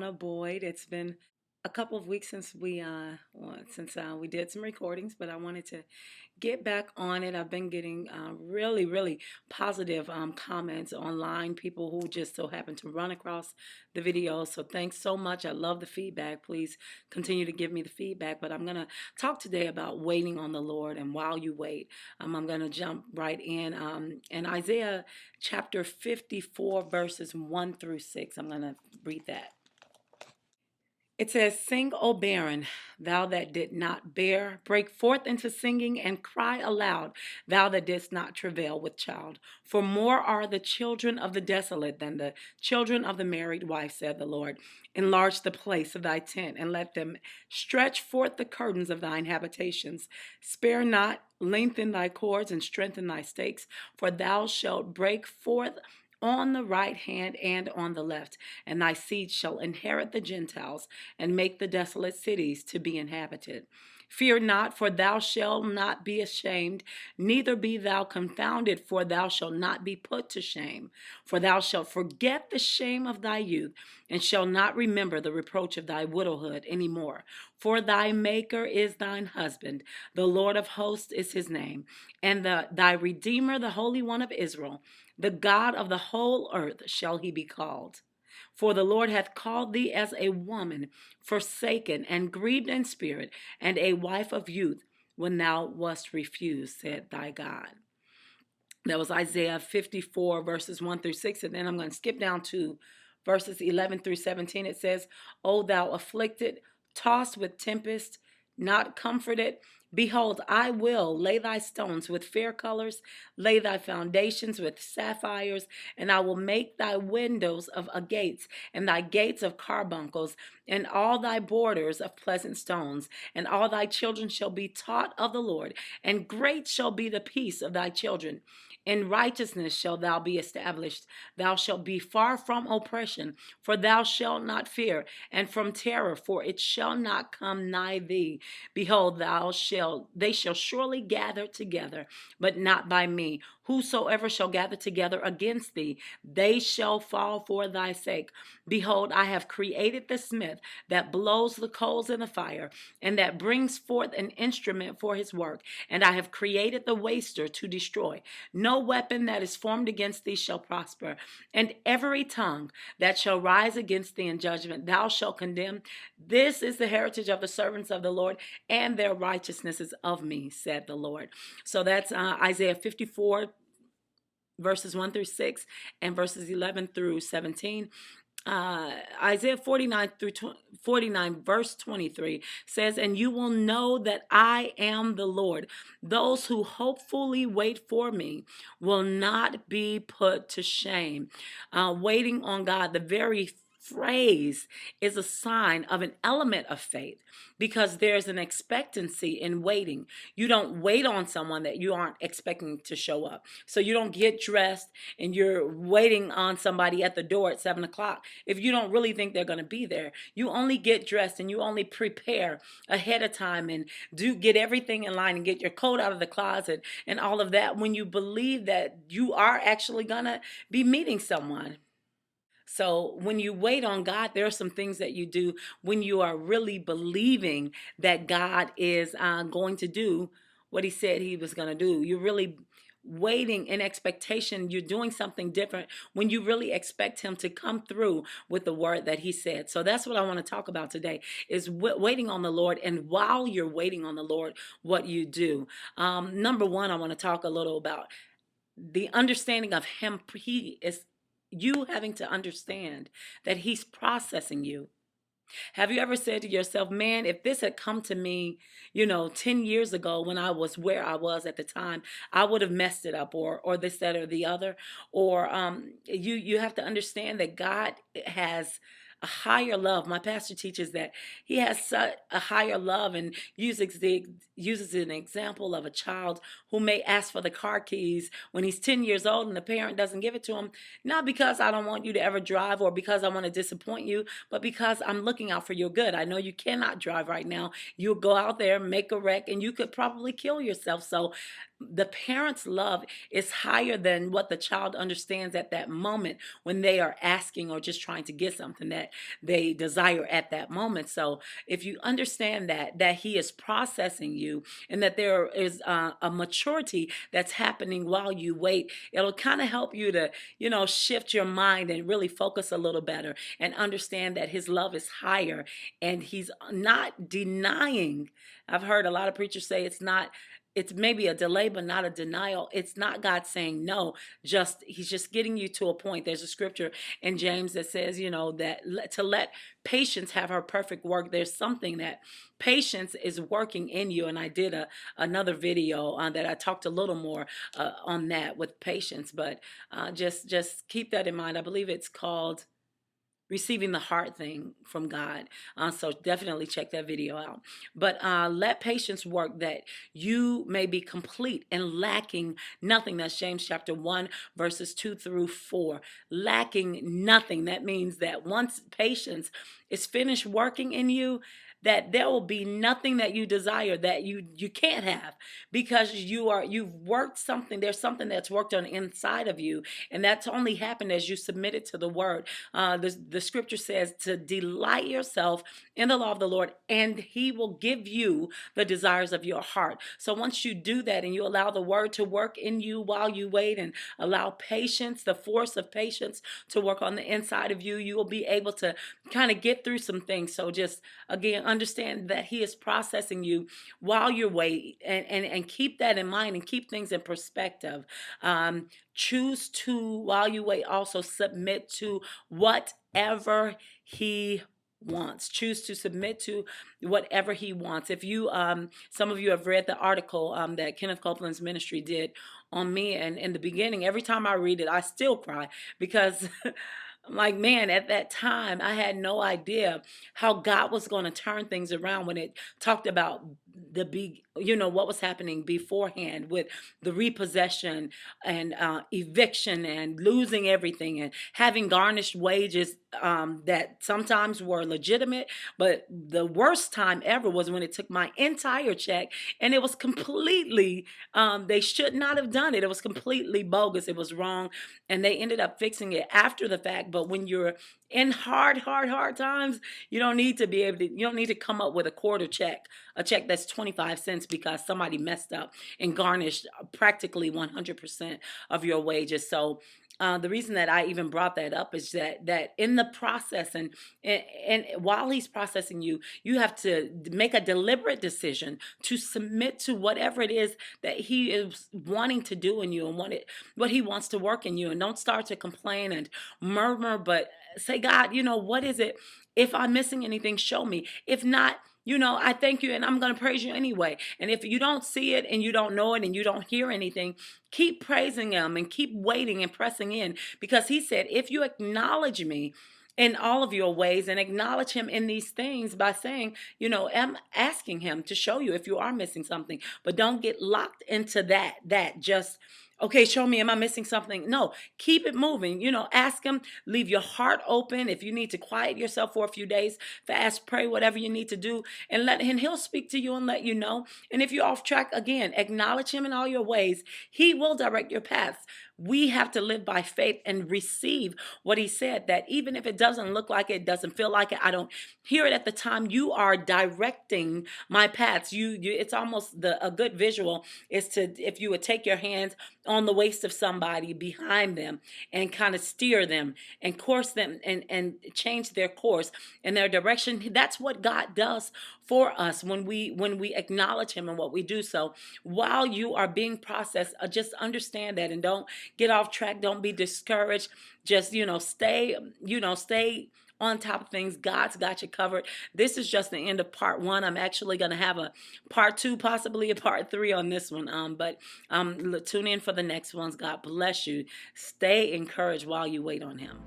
Rhodonna Boyd. It's been a couple of weeks since we did some recordings, but I wanted to get back on it. I've been getting really positive comments online. People who just so happen to run across the video. So thanks so much. I love the feedback. Please continue to give me the feedback. But I'm gonna talk today about waiting on the Lord, and while you wait, I'm gonna jump right in Isaiah chapter 54, verses 1 through 6. I'm gonna read that. It says, "Sing, O barren, thou that did not bear. Break forth into singing and cry aloud, thou that didst not travail with child. For more are the children of the desolate than the children of the married wife, said the Lord. Enlarge the place of thy tent, and let them stretch forth the curtains of thine habitations. Spare not, lengthen thy cords, and strengthen thy stakes, for thou shalt break forth on the right hand and on the left, and thy seed shall inherit the Gentiles, and make the desolate cities to be inhabited. Fear not, for thou shalt not be ashamed, neither be thou confounded, for thou shalt not be put to shame. For thou shalt forget the shame of thy youth, and shalt not remember the reproach of thy widowhood any more. For thy Maker is thine husband, the Lord of hosts is his name, and thy Redeemer, the Holy One of Israel. The God of the whole earth shall he be called. For the Lord hath called thee as a woman forsaken and grieved in spirit, and a wife of youth, when thou wast refused, said thy God." That was Isaiah 54, verses 1 through 6. And then I'm going to skip down to verses 11 through 17. It says, "O thou afflicted, tossed with tempest, not comforted, behold, I will lay thy stones with fair colors, lay thy foundations with sapphires, and I will make thy windows of agates, and thy gates of carbuncles, and all thy borders of pleasant stones, and all thy children shall be taught of the Lord, and great shall be the peace of thy children. In righteousness shalt thou be established. Thou shalt be far from oppression, for thou shalt not fear, and from terror, for it shall not come nigh thee. Behold, they shall surely gather together, but not by me. Whosoever shall gather together against thee, they shall fall for thy sake. Behold, I have created the smith that blows the coals in the fire, and that brings forth an instrument for his work. And I have created the waster to destroy. No weapon that is formed against thee shall prosper, and every tongue that shall rise against thee in judgment thou shalt condemn. This is the heritage of the servants of the Lord, and their righteousness is of me, said the Lord." So that's Isaiah 54, verses 1 through 6, and verses 11 through 17. Isaiah 49, verse 23 says, "And you will know that I am the Lord. Those who hopefully wait for me will not be put to shame." Waiting on God, the very phrase is a sign of an element of faith, because there's an expectancy in waiting. You don't wait on someone that you aren't expecting to show up. So you don't get dressed and you're waiting on somebody at the door at 7 o'clock if you don't really think they're going to be there. You only get dressed and you only prepare ahead of time and do get everything in line and get your coat out of the closet and all of that when you believe that you are actually going to be meeting someone. So when you wait on God, there are some things that you do when you are really believing that God is going to do what he said he was going to do. You're really waiting in expectation. You're doing something different when you really expect him to come through with the word that he said. So that's what I want to talk about today is waiting on the Lord. And while you're waiting on the Lord, what you do. Number one, I want to talk a little about the understanding of him. He is you having to understand that he's processing you. Have you ever said to yourself, man, if this had come to me, 10 years ago when I was where I was at the time, I would have messed it up, or this, that, or the other. Or you have to understand that God has a higher love. My pastor teaches that he has such a higher love, and uses an example of a child who may ask for the car keys when he's 10 years old and the parent doesn't give it to him, not because I don't want you to ever drive or because I want to disappoint you, but because I'm looking out for your good. I know you cannot drive right now. You'll go out there, make a wreck, and you could probably kill yourself. So the parent's love is higher than what the child understands at that moment when they are asking or just trying to get something. That they desire at that moment. So if you understand that he is processing you, and that there is a maturity that's happening while you wait, it'll kind of help you to, shift your mind and really focus a little better and understand that his love is higher, and he's not denying. I've heard a lot of preachers say it's maybe a delay but not a denial. It's not God saying no, just he's just getting you to a point. There's a scripture in James that says, to let patience have her perfect work. There's something that patience is working in you, and I did another video that I talked a little more on that with patience. But just keep that in mind. I believe it's called Receiving the Heart Thing from God. So definitely check that video out. But let patience work, that you may be complete and lacking nothing. That's James chapter 1, verses 2 through 4. Lacking nothing. That means that once patience is finished working in you, that there will be nothing that you desire that you can't have, because you've worked something. There's something that's worked on the inside of you, and that's only happened as you submitted to the word. The scripture says to delight yourself in the law of the Lord, and he will give you the desires of your heart. So once you do that and you allow the word to work in you while you wait, and allow patience, the force of patience, to work on the inside of you, you will be able to kind of get through some things. So just again, understand that he is processing you while you're waiting, and keep that in mind and keep things in perspective. Choose to, while you wait, also submit to whatever he wants. Choose to submit to whatever he wants. If you, some of you have read the article that Kenneth Copeland's ministry did on me, and in the beginning, every time I read it, I still cry, because I'm like, man, at that time, I had no idea how God was going to turn things around when it talked about what was happening beforehand with the repossession and eviction and losing everything and having garnished wages that sometimes were legitimate. But the worst time ever was when it took my entire check, and it was completely, they should not have done it. It was completely bogus. It was wrong. And they ended up fixing it after the fact. But when you're in hard times, you don't need to come up with a quarter check, a check that's 25 cents because somebody messed up and garnished practically 100% of your wages. So the reason that I even brought that up is that in the process, and while he's processing you, you have to make a deliberate decision to submit to whatever it is that he is wanting to do in you, and what he wants to work in you. And don't start to complain and murmur, but say, God, what is it? If I'm missing anything, show me. If not, I thank you, and I'm going to praise you anyway. And if you don't see it, and you don't know it, and you don't hear anything, keep praising him and keep waiting and pressing in, because he said, if you acknowledge me in all of your ways, and acknowledge him in these things by saying, I'm asking him to show you if you are missing something. But don't get locked into that just, okay, show me, am I missing something? No, keep it moving. Ask him, leave your heart open. If you need to quiet yourself for a few days, fast, pray, whatever you need to do, and he'll speak to you and let you know. And if you're off track, again, acknowledge him in all your ways. He will direct your paths. We have to live by faith and receive what he said, that even if it doesn't look like it, doesn't feel like it, I don't hear it at the time, you are directing my paths. It's almost a good visual is to, if you would take your hands on the waist of somebody behind them and kind of steer them and course them and change their course and their direction. That's what God does for us when we acknowledge him in what we do. So while you are being processed, just understand that, and don't get off track. Don't be discouraged. Just, stay on top of things. God's got you covered. This is just the end of part 1. I'm actually going to have a part 2, possibly a part 3 on this one. But tune in for the next ones. God bless you. Stay encouraged while you wait on him.